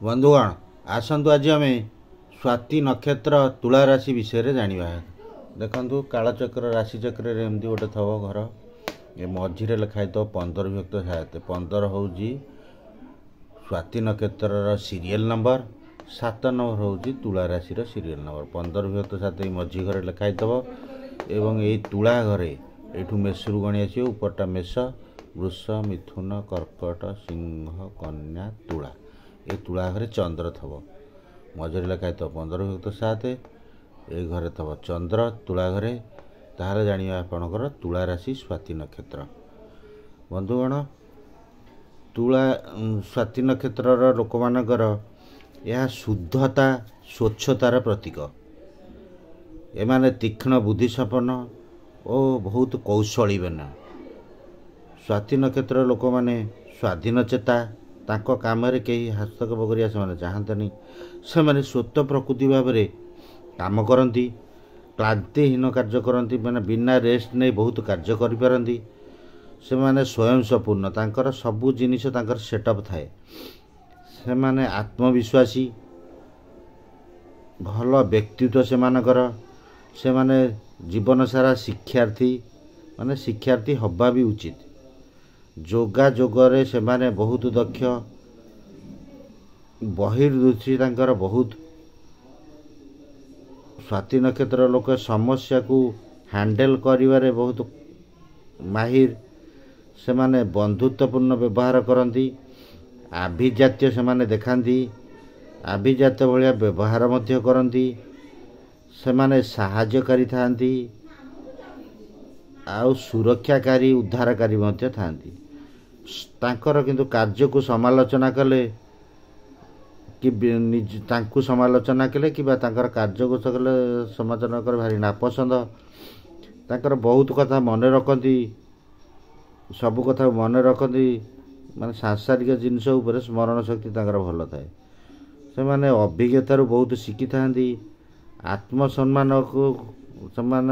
बंधुगण आसतु आज आम स्वाति नक्षत्र तुला राशि विषय जाना। देखु कालचक्र राशिचक्र एमती गोटे थव घर ये मझीरे लिखाई तो 15 विभक्त 7 15 हूँ स्वाति नक्षत्र सीरियल नंबर 7 नंबर हूँ तुला राशि सीरियल नंबर 15 विभक्त 7 मझी घर लिखाई थव एवं यही तुला घरे यू मेषरू गणी आस उपरटा मेष वृष मिथुन कर्कट सिंह कन्या तुला ये तुला घरे चंद्र थव मझे लिखाई थव 15 विभक्त 7 ये घरे थव चंद्र तुला घरे ताहले जानिबा आपणकर तुला राशि स्वाति नक्षत्र। बंधुगण तुला स्वाति नक्षत्र लोक मानकर यह शुद्धता स्वच्छतार प्रतीक। एमाने तीक्ष्ण बुद्धिसंपन्न और बहुत कौशली बना। स्वाति नक्षत्र लोक माने स्वाधीन चेता तांको काम रे कहीं हस्तक्षेप करिया से चाहतनी से स्वतः प्रकृति भाव में काम करती क्लांतिहीन कार्य करती माने बिना रेस्ट नहीं बहुत कार्य करिपारती से माने स्वयं संपूर्ण तांकर सबु जिनिस तांकर सेटअप थाए से माने आत्मविश्वासी भल व्यक्तित्व से मानकर से माने जीवन सारा शिक्षार्थी माने शिक्षार्थी हवा भी उचित जोगाजोगरे से माने बहुत दक्ष बहिर्दृष्टि तांकर बहुत स्वाति नक्षत्र लोक समस्या को हैंडल करिवारे बहुत माहिर से माने बंधुत्वपूर्ण व्यवहार करती आभिजात्य से माने देखाती आभिजात्य भाया व्यवहार मध्य करती से माने साहाय्यकारी थांती आउ सुरक्षाकारी उद्धारकारी मध्य थांती तांकर किंतु कार्य को समालोचना कले कि तांकु समालोचना कले कि तांकर कार्य को सकले समालोचना कर भारी नापसंद तांकर बहुत कथा मन रखती सब कथा मन रखती माने सांसारिक जिनस उपर स्मरण शक्ति तांकर भल थाए से माने अभिज्ञतार बहुत शिखी थांती आत्मसम्मान को सम्मान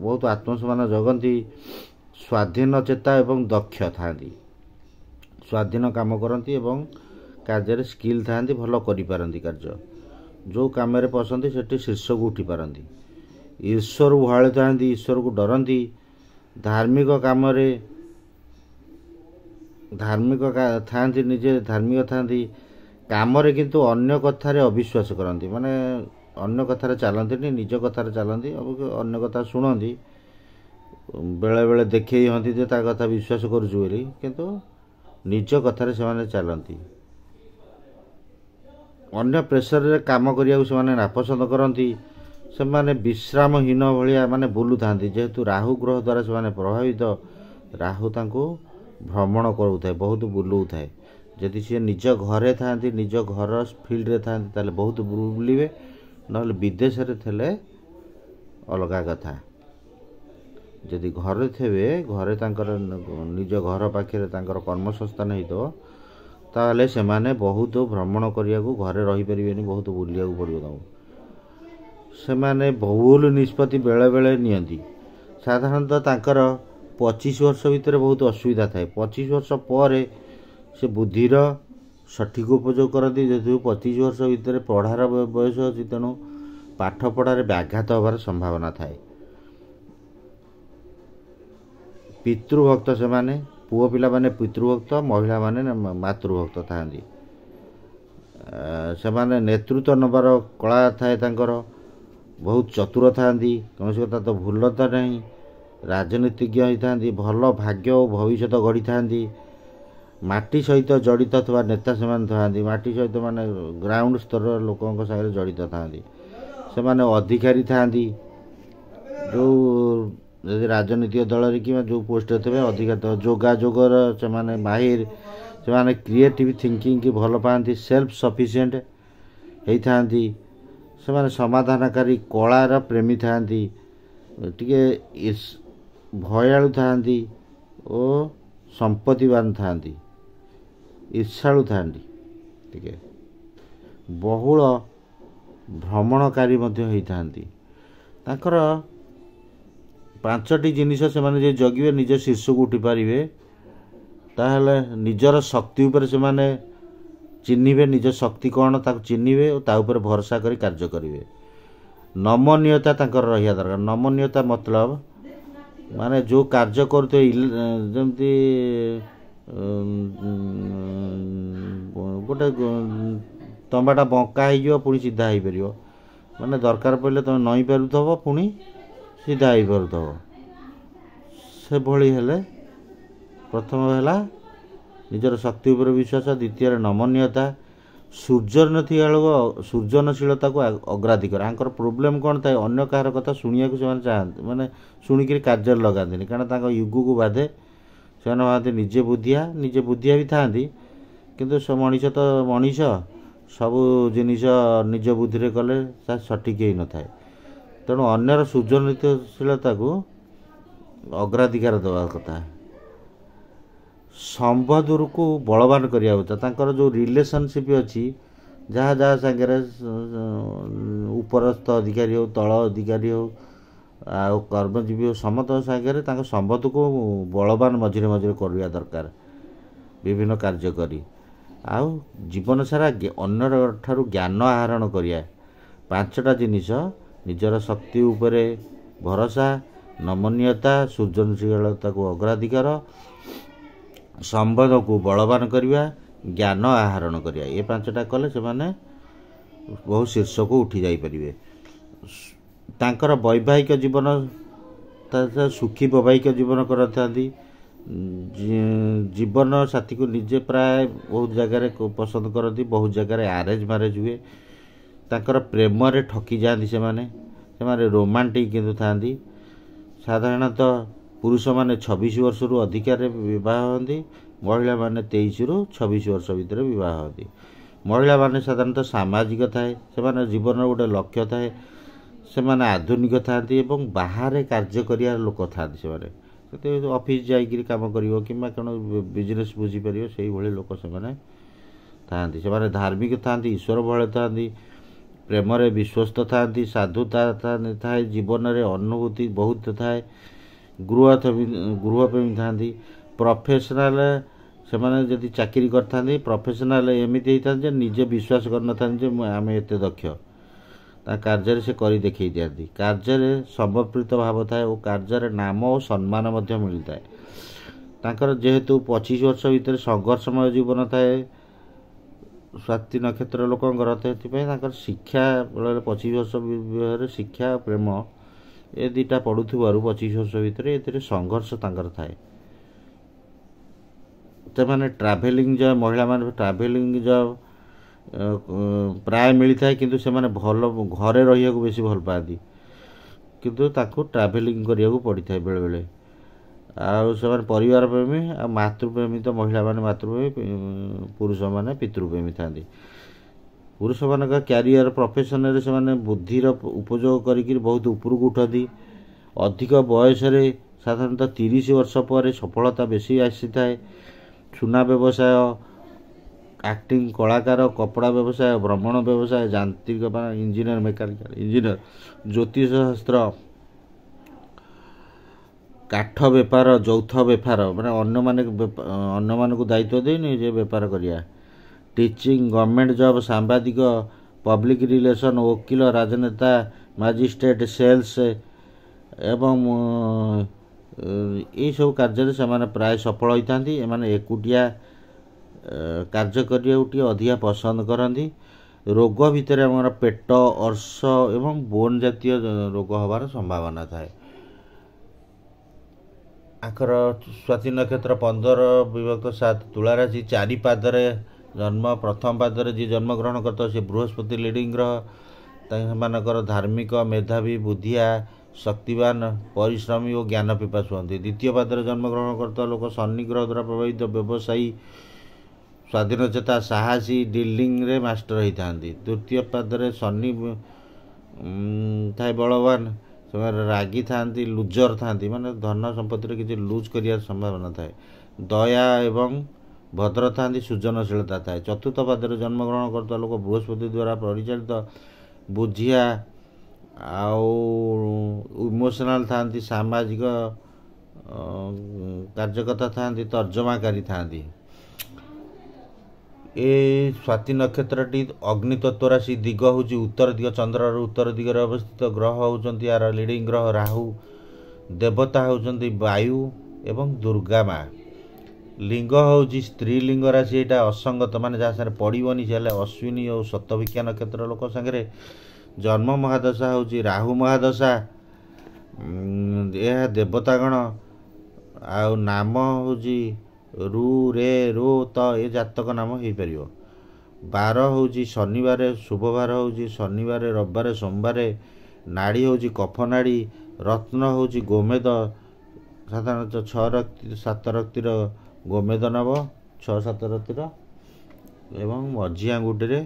बहुत आत्मसम्मान जगती स्वाधीन चेता एवं दक्ष थांती स्वाधीन काम करती एवं कार्य स्किल थांती भल करिपारती कार्य जो काम पसंद से शीर्ष को उठी पारती ईश्वर भाई थांती ईश्वर को डरती धार्मिक काम धार्मिक थांती निजे धार्मिक थांती काम किंतु अन्य कथार अविश्वास करती माने अन्य कथार चलती निज कथार चलती अन्य कथा शुणती बेले बेले देखे हंती कथा विश्वास करुचु किंतु निज कथार से चलती अन्य प्रेसर रे काम करिया से नापसंद करती से माने विश्रामहीन भाया माने बुलू था जेहेतु राहु ग्रह द्वारा से प्रभावित राहु तांको भ्रमण करूए बहुत बुलू थाए जदि सी निज घरे था निज घर फील्ड रे था बहुत बुलिवे ना विदेश रे थेले अलग कथा जदि घरे थे घरे तांकर निज घर पाखे तांकर कर्मसंस्थान हो ताले से माने बहुत भ्रमण करिया को घरे रही परिबेनी बहुत बुलिया को पड़ो से माने भूल निष्पत्ति बेले बेले नियंती साधारणतः तांकर 25 वर्ष भितर बहुत असुविधा थाए 25 वर्ष पर से बुद्धिर सठिक उपयोग करती जेहेतु 25 वर्ष भितर पढ़ार बयस अच्छी तेणु पाठ पढ़ार व्याघात हबार संभावना थाए पितृभक्त से माने पुओ पिला माने पितृभक्त महिला माने मातृभक्त थांती से माने नेतृत्व नबार कला थाए तांकर बहुत चतुर थांती कौन कथा तो भूलता नहीं राजनीतिज्ञ होता भल भाग्य और भविष्य गढ़ी था माटी सहित जड़ित थवा नेता से माटी सहित माने ग्राउंड स्तर लोकों सागर जड़ित था से माने अधिकारी थांती जो यदि राजनीतिक दल कि जो पोस्ट थे अधिकार जोगाजोगर से माने माहिर से माने क्रिएटिव थिंकिंग की भल पाती सेल्फ सफिशिएंट होता से माने समाधानकारी कलार प्रेमी थांती टिके भयालु थांती और संपत्तिवान थांती ईर्षालु थांती टिके बहुल भ्रमणकारी मध्य होइथांती तांकर 5टी जिनिस से जगिवे निज शीर्ष को उठी पारे ताहले निजर शक्ति उपर से माने ଚିହ୍ନିବେ ନିଜ ଶକ୍ତି କ'ଣ ତାକୁ ଚିହ୍ନିବେ ଓ ତା ଉପରେ ଭରସା କରି କାର୍ଯ୍ୟ କରିବେ। ନମନୀୟତା ତାଙ୍କର ରହିବା ଦରକାର। ନମନୀୟତା ମତଲବ ମାନେ ଯେଉଁ କାର୍ଯ୍ୟ କରୁଥିବେ ଯେମିତି ଗୋଟେ ତମ୍ବାଟା ବଙ୍କା ହେଇଯିବ ପୁଣି ସିଧା ହେଇପାରିବ, ମାନେ ଦରକାର ପଡ଼ିଲେ ତୁମେ ନଇଁ ପାରୁଥିବ ପୁଣି ସିଧା ହେଇପାରୁଥିବ। ସେଭଳି ହେଲେ ପ୍ରଥମ ହେଲା ନିଜର ଶକ୍ତି ଉପରେ ବିଶ୍ୱାସ, ଦ୍ୱିତୀୟରେ ନମନୀୟତା, ସୃଜନଶୀଳତାକୁ ଅଗ୍ରାଧିକାର। ଆଙ୍କର ପ୍ରୋବ୍ଲେମ୍ କ'ଣ ଥାଏ, ଅନ୍ୟ କାହାର କଥା ଶୁଣିବାକୁ ସେମାନେ ଚାହାନ୍ତି, ମାନେ ଶୁଣିକିରି କାର୍ଯ୍ୟରେ ଲଗାନ୍ତିନି, କାରଣ ତାଙ୍କ ୟୁଗକୁ ବାଧେ। ସେମାନେ ଭାବନ୍ତି ନିଜେ ବୁଦ୍ଧିଆ ବି ଥାଆନ୍ତି, କିନ୍ତୁ ମଣିଷ ତ ମଣିଷ, ସବୁ ଜିନିଷ ନିଜ ବୁଦ୍ଧିରେ କଲେ ତାହା ସଠିକ୍ ହେଇନଥାଏ। ତେଣୁ ଅନ୍ୟର ସୃଜନଶୀଳତାକୁ ଅଗ୍ରାଧିକାର ଦେବା କଥା। ସମ୍ବନ୍ଧକୁ ବଳବାନ କରିବା କଥା। ତାଙ୍କର ଯେଉଁ ରିଲେସନସିପ୍ ଅଛି, ଯାହା ସାଙ୍ଗରେ ଉପରସ୍ଥ ଅଧିକାରୀ ହେଉ, ତଳ ଅଧିକାରୀ ହେଉ, ଆଉ କର୍ମଜୀବୀ ହେଉ, ସମସ୍ତଙ୍କ ସାଙ୍ଗରେ ତାଙ୍କ ସମ୍ବନ୍ଧକୁ ବଳବାନ ମଝିରେ କରିବା ଦରକାର ବିଭିନ୍ନ କାର୍ଯ୍ୟ କରି। ଆଉ ଜୀବନ ସାରା ଅନ୍ୟଠାରୁ ଜ୍ଞାନ ଆହରଣ କରିବା। 5ଟା ଜିନିଷ: ନିଜର ଶକ୍ତି ଉପରେ ଭରସା, ନମନୀୟତା, ସୃଜନଶୀଳତାକୁ ଅଗ୍ରାଧିକାର, ସମ୍ବନ୍ଧକୁ ବଳବାନ କରିବା, ଜ୍ଞାନ ଆହରଣ କରିବା। ଏ 5ଟା କଲେ ସେମାନେ ବହୁ ଶୀର୍ଷକୁ ଉଠି ଯାଇପାରିବେ। ତାଙ୍କର ବୈବାହିକ ଜୀବନ ସୁଖୀ ବୈବାହିକ ଜୀବନ କରିଥାନ୍ତି। ଜୀବନ ସାଥୀକୁ ନିଜେ ପ୍ରାୟ ବହୁତ ଜାଗାରେ ପସନ୍ଦ କରନ୍ତି, ବହୁତ ଜାଗାରେ ଆରେଞ୍ଜ ମ୍ୟାରେଜ୍ ହୁଏ। ତାଙ୍କର ପ୍ରେମରେ ଠକି ଯାଆନ୍ତି ସେମାନେ ରୋମାଣ୍ଟିକ୍ କିନ୍ତୁ ଥାଆନ୍ତି। ସାଧାରଣତଃ ପୁରୁଷମାନେ 26 ବର୍ଷରୁ ଅଧିକାରେ ବିବାହ ହୁଅନ୍ତି, ମହିଳାମାନେ 23ରୁ 26 ବର୍ଷ ଭିତରେ ବିବାହ ହୁଅନ୍ତି। ମହିଳାମାନେ ସାଧାରଣତଃ ସାମାଜିକ ଥାଏ, ସେମାନଙ୍କ ଜୀବନର ଗୋଟେ ଲକ୍ଷ୍ୟ ଥାଏ, ସେମାନେ ଆଧୁନିକ ଥାଆନ୍ତି ଏବଂ ବାହାରେ କାର୍ଯ୍ୟ କରିବା ଲୋକ ଥାଆନ୍ତି। ସେମାନେ ଅଫିସ୍ ଯାଇକରି କାମ କରିବ କିମ୍ବା କ'ଣ ବିଜନେସ୍ ବୁଝିପାରିବ, ସେଇଭଳି ଲୋକ ସେମାନେ ଥାଆନ୍ତି। ସେମାନେ ଧାର୍ମିକ ଥାଆନ୍ତି, ଈଶ୍ୱର ଭୟ ଥାଆନ୍ତି, ପ୍ରେମରେ ବିଶ୍ୱସ୍ତ ଥାଆନ୍ତି, ସାଧୁତା ଥାଏ, ଜୀବନରେ ଅନୁଭୂତି ବହୁତ ଥାଏ, ଗୃହପ୍ରେମୀ ଥାଆନ୍ତି। ପ୍ରଫେସନାଲ ସେମାନେ ଯଦି ଚାକିରି କରିଥାନ୍ତି, ପ୍ରଫେସନାଲ ଏମିତି ହେଇଥାନ୍ତି ଯେ ନିଜେ ବିଶ୍ୱାସ କରିନଥାନ୍ତି ଯେ ଆମେ ଏତେ ଦକ୍ଷ। ତା କାର୍ଯ୍ୟରେ ସେ କରି ଦେଖାଇ ଦିଅନ୍ତି। କାର୍ଯ୍ୟରେ ସମର୍ପିତ ଭାବ ଥାଏ ଓ କାର୍ଯ୍ୟରେ ନାମ ଓ ସମ୍ମାନ ମଧ୍ୟ ମିଳିଥାଏ। ତାଙ୍କର ଯେହେତୁ 25 ବର୍ଷ ଭିତରେ ସଂଘର୍ଷମୟ ଜୀବନ ଥାଏ ସ୍ୱାତି ନକ୍ଷତ୍ର ଲୋକଙ୍କର, ସେଥିପାଇଁ ତାଙ୍କର ଶିକ୍ଷା ବେଳରେ 25 ବର୍ଷ ବିବାହରେ ଶିକ୍ଷା ପ୍ରେମ ଏ ଦୁଇଟା ପଢ଼ୁଥିବାରୁ 25 ବର୍ଷ ଭିତରେ ଏଥିରେ ସଂଘର୍ଷ ତାଙ୍କର ଥାଏ। ସେମାନେ ମହିଳାମାନେ ଟ୍ରାଭେଲିଂ ଜବ୍ ପ୍ରାୟ ମିଳିଥାଏ, କିନ୍ତୁ ସେମାନେ ଘରେ ରହିବାକୁ ବେଶୀ ଭଲ ପାଆନ୍ତି, କିନ୍ତୁ ତାକୁ ଟ୍ରାଭେଲିଂ କରିବାକୁ ପଡ଼ିଥାଏ ବେଳେବେଳେ। ଆଉ ସେମାନେ ପରିବାର ପ୍ରେମୀ ଆଉ ମାତୃପ୍ରେମୀ, ତ ମହିଳାମାନେ ମାତୃପ୍ରେମୀ, ପୁରୁଷମାନେ ପିତୃପ୍ରେମୀ ଥାଆନ୍ତି। ପୁରୁଷମାନଙ୍କ କ୍ୟାରିୟର ପ୍ରଫେସନରେ ସେମାନେ ବୁଦ୍ଧିର ଉପଯୋଗ କରିକି ବହୁତ ଉପରକୁ ଉଠନ୍ତି। ଅଧିକ ବୟସରେ ସାଧାରଣତଃ 30 ବର୍ଷ ପରେ ସଫଳତା ବେଶୀ ଆସିଥାଏ। ସୁନା ବ୍ୟବସାୟ, ଆକ୍ଟିଂ, କଳାକାର, କପଡ଼ା ବ୍ୟବସାୟ, ଭ୍ରମଣ ବ୍ୟବସାୟ, ଯାନ୍ତ୍ରିକ ଇଞ୍ଜିନିୟର, ମେକାନିକାଲ ଇଞ୍ଜିନିୟର, ଜ୍ୟୋତିଷ ଶାସ୍ତ୍ର, କାଠ ବେପାର, ଯୌଥ ବେପାର, ମାନେ ଅନ୍ୟମାନଙ୍କୁ ଦାୟିତ୍ୱ ଦେଇ ନିଜେ ବେପାର କରିବା, ଟିଚିଂ, ଗଭର୍ଣ୍ଣମେଣ୍ଟ ଜବ୍, ସାମ୍ବାଦିକ, ପବ୍ଲିକ୍ ରିଲେସନ୍, ଓକିଲ, ରାଜନେତା, ମାଜିଷ୍ଟ୍ରେଟ୍, ସେଲ୍ସ ଏବଂ ଏହିସବୁ କାର୍ଯ୍ୟରେ ସେମାନେ ପ୍ରାୟ ସଫଳ ହୋଇଥାନ୍ତି। ଏମାନେ ଏକୁଟିଆ କାର୍ଯ୍ୟ କରିବାକୁ ଟିକେ ଅଧିକା ପସନ୍ଦ କରନ୍ତି। ରୋଗ ଭିତରେ ଆମର ପେଟ, ଅର୍ଶ ଏବଂ ବୋନ୍ ଜାତୀୟ ରୋଗ ହେବାର ସମ୍ଭାବନା ଥାଏ। ଆଙ୍କର ସ୍ୱାତି ନକ୍ଷତ୍ର 15/7 ତୁଳାରାଶି 4 ପାଦରେ ଜନ୍ମ। ପ୍ରଥମ ପାଦରେ ଯିଏ ଜନ୍ମଗ୍ରହଣ କରିଥିବ ସେ ବୃହସ୍ପତି ଲିଡ଼ିଂ ଗ୍ରହ। ସେମାନଙ୍କର ଧାର୍ମିକ, ମେଧାବୀ, ବୁଦ୍ଧିଆ, ଶକ୍ତିବାନ, ପରିଶ୍ରମୀ ଓ ଜ୍ଞାନ ପିପାସୁ ହୁଅନ୍ତି। ଦ୍ୱିତୀୟ ପାଦରେ ଜନ୍ମଗ୍ରହଣ କରିଥିବା ଲୋକ ଶନି ଗ୍ରହ ଦ୍ୱାରା ପ୍ରଭାବିତ, ବ୍ୟବସାୟୀ, ସ୍ୱାଧୀନଚେତା, ସାହସୀ, ଡିଲିଂରେ ମାଷ୍ଟର ହୋଇଥାନ୍ତି। ତୃତୀୟ ପାଦରେ ଶନି ଥାଏ ବଳବାନ, ସେମାନେ ରାଗି ଥାଆନ୍ତି, ଲୁଜର ଥାଆନ୍ତି, ମାନେ ଧନ ସମ୍ପତ୍ତିରେ କିଛି ଲୁଜ୍ କରିବାର ସମ୍ଭାବନା ଥାଏ। ଦୟା ଏବଂ ଭଦ୍ର ଥାଆନ୍ତି, ସୃଜନଶୀଳତା ଥାଏ। ଚତୁର୍ଥ ପାଦରେ ଜନ୍ମଗ୍ରହଣ କରୁଥିବା ଲୋକ ବୃହସ୍ପତି ଦ୍ୱାରା ପରିଚାଳିତ, ବୁଝିଆ ଆଉ ଇମୋସନାଲ୍ ଥାଆନ୍ତି, ସାମାଜିକ କାର୍ଯ୍ୟକର୍ତ୍ତା ଥାଆନ୍ତି, ତର୍ଜମାକାରୀ ଥାଆନ୍ତି। ଏ ସ୍ୱାତୀ ନକ୍ଷତ୍ରଟି ଅଗ୍ନିତତ୍ତ୍ୱ ରାଶି, ଦିଗ ହେଉଛି ଉତ୍ତର ଦିଗ, ଚନ୍ଦ୍ରର ଉତ୍ତର ଦିଗରେ ଅବସ୍ଥିତ। ଗ୍ରହ ହେଉଛନ୍ତି ଏହାର ଲିଡ଼ିଂ ଗ୍ରହ ରାହୁ, ଦେବତା ହେଉଛନ୍ତି ବାୟୁ ଏବଂ ଦୁର୍ଗା ମା। ଲିଙ୍ଗ ହେଉଛି ସ୍ତ୍ରୀଲିଙ୍ଗ ରାଶି, ଏଇଟା ଅସଙ୍ଗତ, ମାନେ ଯାହା ସାଙ୍ଗରେ ପଡ଼ିବନି ସେ ହେଲେ ଅଶ୍ୱିନୀ ଓ ଶତଭିକ୍ଷା ନକ୍ଷତ୍ର ଲୋକ ସାଙ୍ଗରେ। ଜନ୍ମ ମହାଦଶା ହେଉଛି ରାହୁ ମହାଦଶା। ଏହା ଦେବତାଗଣ। ଆଉ ନାମ ହେଉଛି ରୁ ରେ ରୋ ତ, ଏ ଜାତକ ନାମ ହେଇପାରିବ। ବାର ହେଉଛି ଶନିବାର, ଶୁଭ ବାର ହେଉଛି ଶନିବାର, ରବିବାର, ସୋମବାର। ନାଡ଼ି ହେଉଛି କଫ ନାଡ଼ି। ରତ୍ନ ହେଉଛି ଗୋମେଦ, ସାଧାରଣତଃ 6-7 ରକ୍ତିର ଗୋମେଦ ନେବ, 6-7 ରକ୍ତିର। ଏବଂ ମଝି ଆଙ୍ଗୁଠିରେ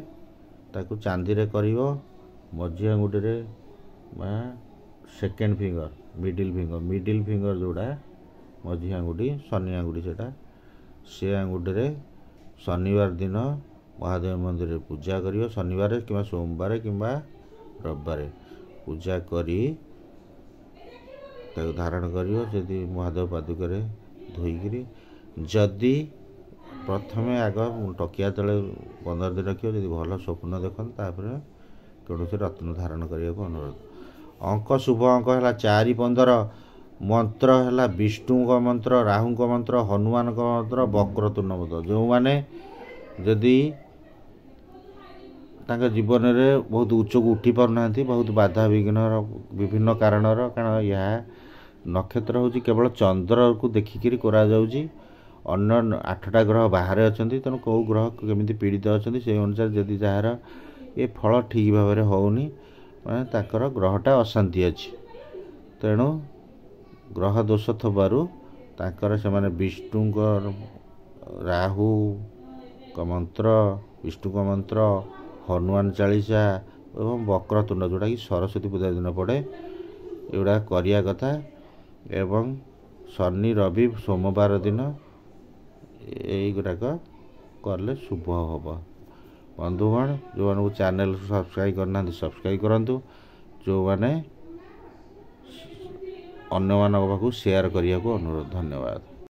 ତାକୁ ଚାନ୍ଦିରେ କରିବ। ମଝି ଆଙ୍ଗୁଠିରେ ବା ସେକେଣ୍ଡ ଫିଙ୍ଗର, ମିଡ଼ିଲ୍ ଫିଙ୍ଗର ଯେଉଁଟା ମଝି ଆଙ୍ଗୁଠି, ଶନି ଆଙ୍ଗୁଠି ସେଇଟା, ସେ ଆଙ୍ଗୁଠିରେ ଶନିବାର ଦିନ ମହାଦେବ ମନ୍ଦିରରେ ପୂଜା କରିବ। ଶନିବାର କିମ୍ବା ସୋମବାର କିମ୍ବା ରବିବାର ପୂଜା କରି ତାକୁ ଧାରଣ କରିବ। ଯଦି ମହାଦେବ ପାଦୁକରେ ଧୋଇକିରି, ଯଦି ପ୍ରଥମେ ଆଗ ଟକିଆ ତଳେ 15 ଦିନ ରଖିବ, ଯଦି ଭଲ ସ୍ୱପ୍ନ ଦେଖନ୍ତି ତାପରେ କୌଣସି ରତ୍ନ ଧାରଣ କରିବାକୁ ଅନୁରୋଧ। ଅଙ୍କ ଶୁଭ ଅଙ୍କ ହେଲା 4-15। ମନ୍ତ୍ର ହେଲା ବିଷ୍ଣୁଙ୍କ ମନ୍ତ୍ର, ରାହୁଙ୍କ ମନ୍ତ୍ର, ହନୁମାନଙ୍କ ମନ୍ତ୍ର, ବକ୍ରତୁଣ୍ଡ ମନ୍ତ୍ର। ଯେଉଁମାନେ ଯଦି ତାଙ୍କ ଜୀବନରେ ବହୁତ ଉଚ୍ଚକୁ ଉଠି ପାରୁନାହାନ୍ତି, ବହୁତ ବାଧାବିଘ୍ନର ବିଭିନ୍ନ କାରଣର, କାରଣ ଏହା ନକ୍ଷତ୍ର ହେଉଛି କେବଳ ଚନ୍ଦ୍ରକୁ ଦେଖିକିରି କରାଯାଉଛି। ଅନ୍ୟ 8ଟା ଗ୍ରହ ବାହାରେ ଅଛନ୍ତି, ତେଣୁ କେଉଁ ଗ୍ରହ କେମିତି ପୀଡ଼ିତ ଅଛନ୍ତି ସେଇ ଅନୁସାରେ ଯଦି ଯାହାର ଏ ଫଳ ଠିକ୍ ଭାବରେ ହେଉନି, ମାନେ ତାଙ୍କର ଗ୍ରହଟା ଅଶାନ୍ତି ଅଛି। ତେଣୁ ଗ୍ରହ ଦୋଷ ଥିବାରୁ ତାଙ୍କର ସେମାନେ ବିଷ୍ଣୁଙ୍କ ରାହୁଙ୍କ ମନ୍ତ୍ର, ବିଷ୍ଣୁଙ୍କ ମନ୍ତ୍ର, ହନୁମାନ ଚାଳିଶା ଏବଂ ବକ୍ରତୁଣ୍ଡ, ଯେଉଁଟାକି ସରସ୍ୱତୀ ପୂଜା ଦିନ ପଡ଼େ, ଏଗୁଡ଼ା କରିବା କଥା। ଏବଂ ଶନି, ରବି, ସୋମବାର ଦିନ ଏଇଗୁଡ଼ାକ କଲେ ଶୁଭ ହେବ। ବନ୍ଧୁଗଣ, ଯେଉଁମାନଙ୍କୁ ଚ୍ୟାନେଲ୍ ସବସ୍କ୍ରାଇବ୍ କରିନାହାନ୍ତି ସବସ୍କ୍ରାଇବ୍ କରନ୍ତୁ। ଯେଉଁମାନେ ଅନ୍ୟମାନଙ୍କ ପାଖକୁ ସେୟାର କରିବାକୁ ଅନୁରୋଧ। ଧନ୍ୟବାଦ।